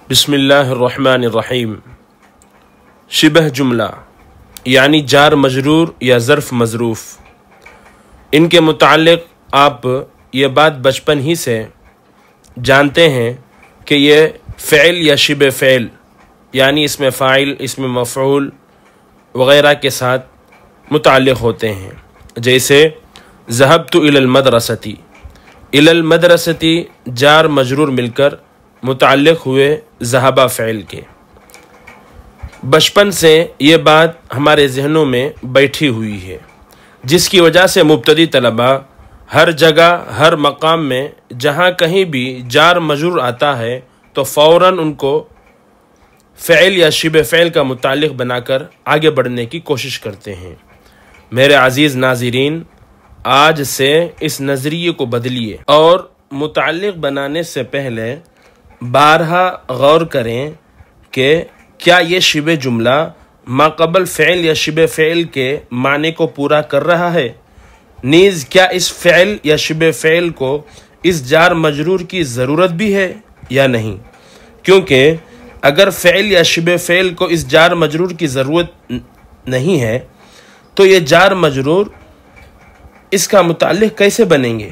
بسم اللہ الرحمن الرحیم۔ شبہ جملہ یعنی جار مجرور یا ظرف مظروف، ان کے متعلق آپ یہ بات بچپن ہی سے جانتے ہیں کہ یہ فعل یا شبہ فعل یعنی اسم فاعل، اسم مفعول وغیرہ کے ساتھ متعلق ہوتے ہیں۔ جیسے ذهبت الى المدرستی، الى المدرستی جار مجرور مل کر متعلق ہوئے ذهب فعل کے۔ بچپن سے یہ بات ہمارے ذہنوں میں بیٹھی ہوئی ہے، جس کی وجہ سے مبتدی طلبہ ہر جگہ ہر مقام میں جہاں کہیں بھی جار مجرور آتا ہے تو فوراً ان کو فعل یا شبہ فعل کا متعلق بنا کر آگے بڑھنے کی کوشش کرتے ہیں۔ میرے عزیز ناظرین، آج سے اس نظریے کو بدلیے اور متعلق بنانے سے پہلے بارہا غور کریں کہ کیا یہ شبہ جملہ ما قبل فعل یا شبہ فعل کے معنی کو پورا کر رہا ہے، نیز کیا اس فعل یا شبہ فعل کو اس جار مجرور کی ضرورت بھی ہے یا نہیں، کیونکہ اگر فعل یا شبہ فعل کو اس جار مجرور کی ضرورت نہیں ہے تو یہ جار مجرور اس کا متعلق کیسے بنیں گے؟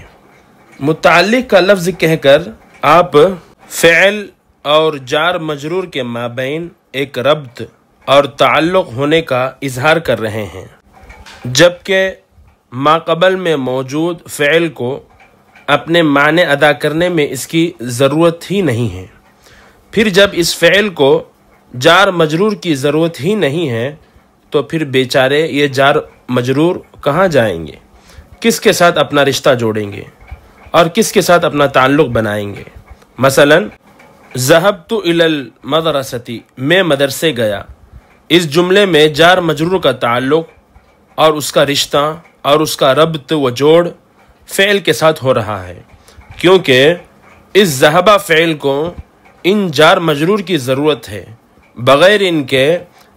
متعلق کا لفظ کہہ کر آپ فعل اور جار مجرور کے مابین ایک ربط اور تعلق ہونے کا اظہار کر رہے ہیں، جبکہ ما قبل میں موجود فعل کو اپنے معنی ادا کرنے میں اس کی ضرورت ہی نہیں ہے۔ پھر جب اس فعل کو جار مجرور کی ضرورت ہی نہیں ہے تو پھر بیچارے یہ جار مجرور کہاں جائیں گے، کس کے ساتھ اپنا رشتہ جوڑیں گے اور کس کے ساتھ اپنا تعلق بنائیں گے؟ مثلاً ذهبت الى المدرستی، میں مدرسے گیا، اس جملے میں جار مجرور کا تعلق اور اس کا رشتہ اور اس کا ربط و جوڑ فعل کے ساتھ ہو رہا ہے، کیونکہ اس ذهب فعل کو ان جار مجرور کی ضرورت ہے، بغیر ان کے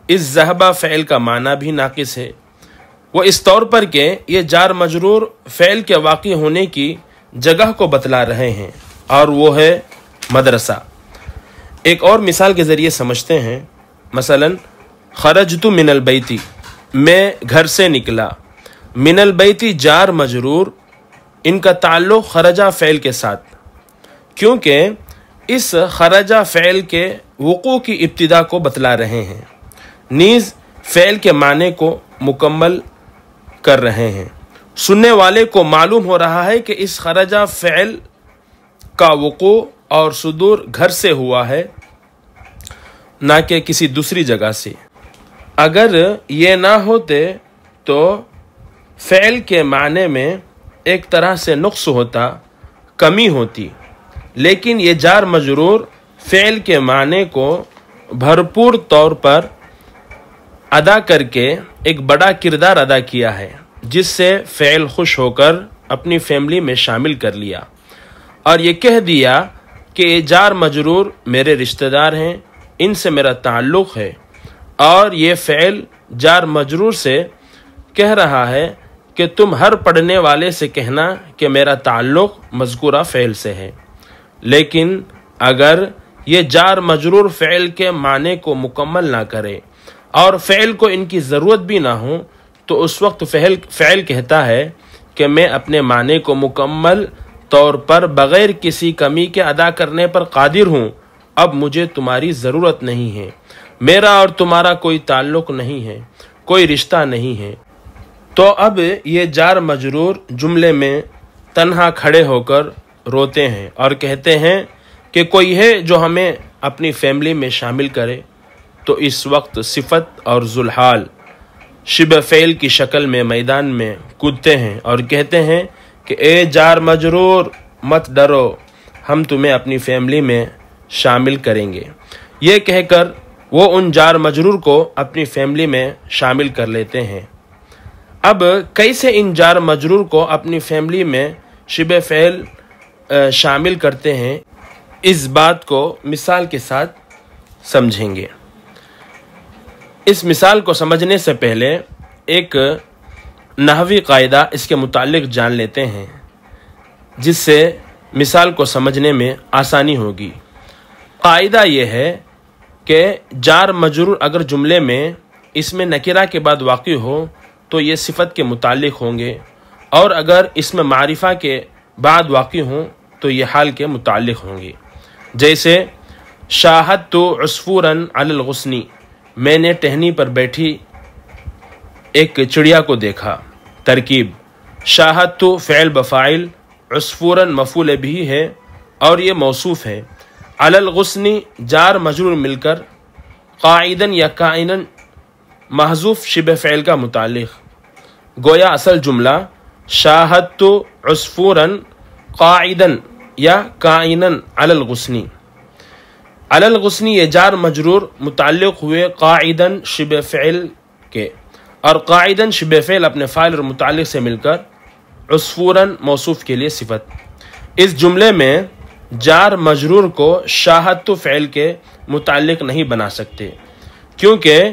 اس ذهب فعل کا معنی بھی ناقص ہے۔ وہ اس طور پر کہ یہ جار مجرور فعل کے واقع ہونے کی جگہ کو بتلا رہے ہیں اور وہ ہے مدرسہ۔ ایک اور مثال کے ذریعے سمجھتے ہیں۔ مثلا خرجت من البیتی، میں گھر سے نکلا، من البیتی جار مجرور، ان کا تعلق خرجہ فعل کے ساتھ، کیونکہ اس خرجہ فعل کے وقوع کی ابتدا کو بتلا رہے ہیں، نیز فعل کے معنی کو مکمل کر رہے ہیں۔ سننے والے کو معلوم ہو رہا ہے کہ اس خرجہ فعل کا وقوع اور صدور گھر سے ہوا ہے، نہ کہ کسی دوسری جگہ سے۔ اگر یہ نہ ہوتے تو فعل کے معنی میں ایک طرح سے نقص ہوتا، کمی ہوتی، لیکن یہ جار مجرور فعل کے معنی کو بھرپور طور پر ادا کر کے ایک بڑا کردار ادا کیا ہے، جس سے فعل خوش ہو کر اپنی فیملی میں شامل کر لیا اور یہ کہہ دیا کہ یہ جار مجرور میرے رشتہ دار ہیں، ان سے میرا تعلق ہے، اور یہ فعل جار مجرور سے کہہ رہا ہے کہ تم ہر پڑھنے والے سے کہنا کہ میرا تعلق مذکورہ فعل سے ہے۔ لیکن اگر یہ جار مجرور فعل کے معنی کو مکمل نہ کرے اور فعل کو ان کی ضرورت بھی نہ ہو تو اس وقت فعل کہتا ہے کہ میں اپنے معنی کو مکمل طور پر بغیر کسی کمی کے ادا کرنے پر قادر ہوں، اب مجھے تمہاری ضرورت نہیں ہے، میرا اور تمہارا کوئی تعلق نہیں ہے، کوئی رشتہ نہیں ہے۔ تو اب یہ جار مجرور جملے میں تنہا کھڑے ہو کر روتے ہیں اور کہتے ہیں کہ کوئی ہے جو ہمیں اپنی فیملی میں شامل کرے، تو اس وقت صفت اور ذوالحال شبہ فعل کی شکل میں میدان میں کودتے ہیں اور کہتے ہیں کہ اے جار مجرور مت ڈرو، ہم تمہیں اپنی فیملی میں شامل کریں گے۔ یہ کہہ کر وہ ان جار مجرور کو اپنی فیملی میں شامل کر لیتے ہیں۔ اب کیسے ان جار مجرور کو اپنی فیملی میں شبہ فعل شامل کرتے ہیں، اس بات کو مثال کے ساتھ سمجھیں گے۔ اس مثال کو سمجھنے سے پہلے ایک نحوی قاعدہ اس کے متعلق جان لیتے ہیں، جس سے مثال کو سمجھنے میں آسانی ہوگی۔ قاعدہ یہ ہے کہ جار مجرور اگر جملے میں اس میں نکرہ کے بعد واقع ہو تو یہ صفت کے متعلق ہوں گے، اور اگر اس میں معرفہ کے بعد واقع ہوں تو یہ حال کے متعلق ہوں گے۔ جیسے شاہدت عصفورا علی الغصن، میں نے ٹہنی پر بیٹھی ایک چڑیا کو دیکھا۔ ترکیب شاہدت فعل بفاعل، عصفورا مفعول بھی ہے اور یہ موصوف ہے، علی الغصن جار مجرور مل کر قاعدن یا کائنن محذوف شبہ فعل کا متعلق۔ گویا اصل جملہ شاہدت عصفورا قاعدن یا کائنن علی الغصن۔ علی الغصن یہ جار مجرور متعلق ہوئے قاعدن شبہ فعل کے، اور قاعدن شبہ فعل اپنے فاعل اور متعلق سے مل کر عصفورا موصوف کے لیے صفت۔ اس جملے میں جار مجرور کو شاہدت فعل کے متعلق نہیں بنا سکتے، کیونکہ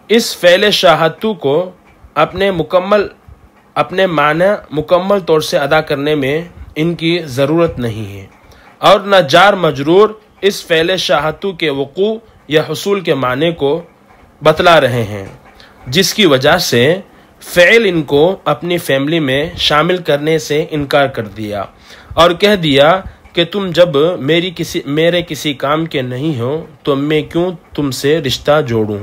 اس فعل شاہدت کو اپنے معنی مکمل طور سے ادا کرنے میں ان کی ضرورت نہیں ہے، اور نہ جار مجرور اس فعل شاہدت کے وقوع یا حصول کے معنی کو بتلا رہے ہیں، جس کی وجہ سے فعل ان کو اپنی فیملی میں شامل کرنے سے انکار کر دیا اور کہہ دیا کہ تم جب میرے کسی کام کے نہیں ہو تو میں کیوں تم سے رشتہ جوڑوں۔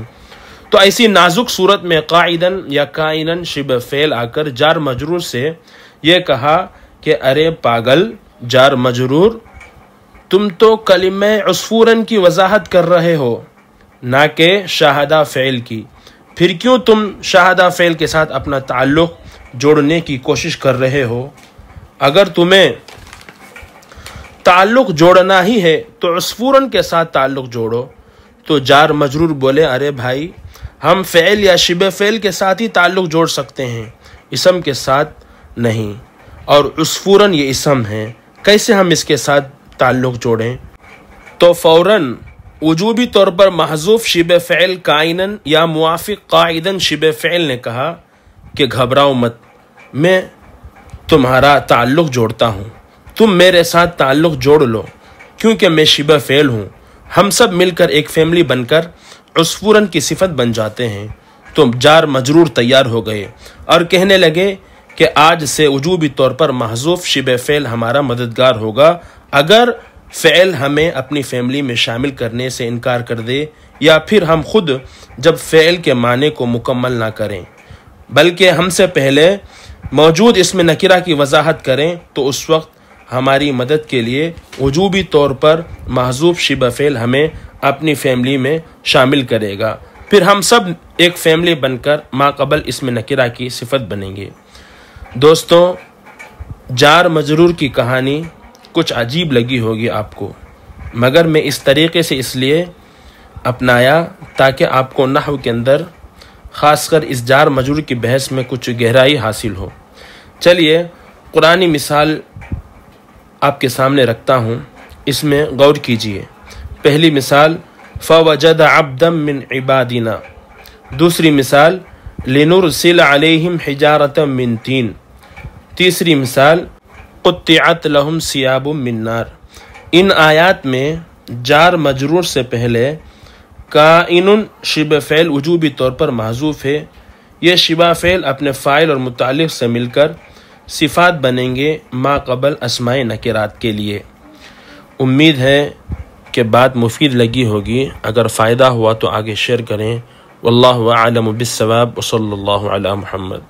تو ایسی نازک صورت میں قاعدن یا کائنن شبہ فعل آ کر جار مجرور سے یہ کہا کہ ارے پاگل جار مجرور، تم تو کلمہ عصفورن کی وضاحت کر رہے ہو نہ کہ شاہدہ فعل کی، پھر کیوں تم شاہدہ فعل کے ساتھ اپنا تعلق جوڑنے کی کوشش کر رہے ہو؟ اگر تمہیں تعلق جوڑنا ہی ہے تو عصفورن کے ساتھ تعلق جوڑو۔ تو جار مجرور بولے ارے بھائی ہم فعل یا شبہ فعل کے ساتھ ہی تعلق جوڑ سکتے ہیں، اسم کے ساتھ نہیں، اور عصفورن یہ اسم ہے، کیسے ہم اس کے ساتھ تعلق جوڑیں؟ تو فوراً وجوبی طور پر محذوف شبہ فعل کائنن یا موافق قاعدن شبہ فعل نے کہا کہ گھبراؤ مت، میں تمہارا تعلق جوڑتا ہوں، تم میرے ساتھ تعلق جوڑ لو، کیونکہ میں شبہ فعل ہوں، ہم سب مل کر ایک فیملی بن کر عصفورن کی صفت بن جاتے ہیں۔ تو جار مجرور تیار ہو گئے اور کہنے لگے کہ آج سے وجوبی طور پر محذوف شبہ فعل ہمارا مددگار ہوگا اگر فعل ہمیں اپنی فیملی میں شامل کرنے سے انکار کر دے، یا پھر ہم خود جب فعل کے معنی کو مکمل نہ کریں بلکہ ہم سے پہلے موجود اس میں نکرہ کی وضاحت کریں، تو اس وقت ہماری مدد کے لیے وجوبی طور پر محذوف شبہ فعل ہمیں اپنی فیملی میں شامل کرے گا، پھر ہم سب ایک فیملی بن کر ما قبل اس میں نکرہ کی صفت بنیں گے۔ دوستوں، جار مجرور کی کہانی کچھ عجیب لگی ہوگی آپ کو، مگر میں اس طریقے سے اس لیے اپنایا تاکہ آپ کو نحو کے اندر خاص کر اس جار مجرور کی بحث میں کچھ گہرائی حاصل ہو۔ چلیے قرآنی مثال آپ کے سامنے رکھتا ہوں، اس میں غور کیجئے۔ پہلی مثال فوجد عبدا من عبادنا، دوسری مثال لنرسل علیہم حجارۃ من طین، تیسری مثال قطعت لہم ثیاب من نار۔ ان آیات میں جار مجرور سے پہلے کائن شبہ فعل وجوبی طور پر محذوف ہے، یہ شبہ فعل اپنے فاعل اور متعلق سے مل کر صفات بنیں گے ما قبل اسماء نکرات کے لیے۔ امید ہے کہ بات مفید لگی ہوگی، اگر فائدہ ہوا تو آگے شیئر کریں۔ واللہ اعلم بالصواب وصلی اللہ علی محمد۔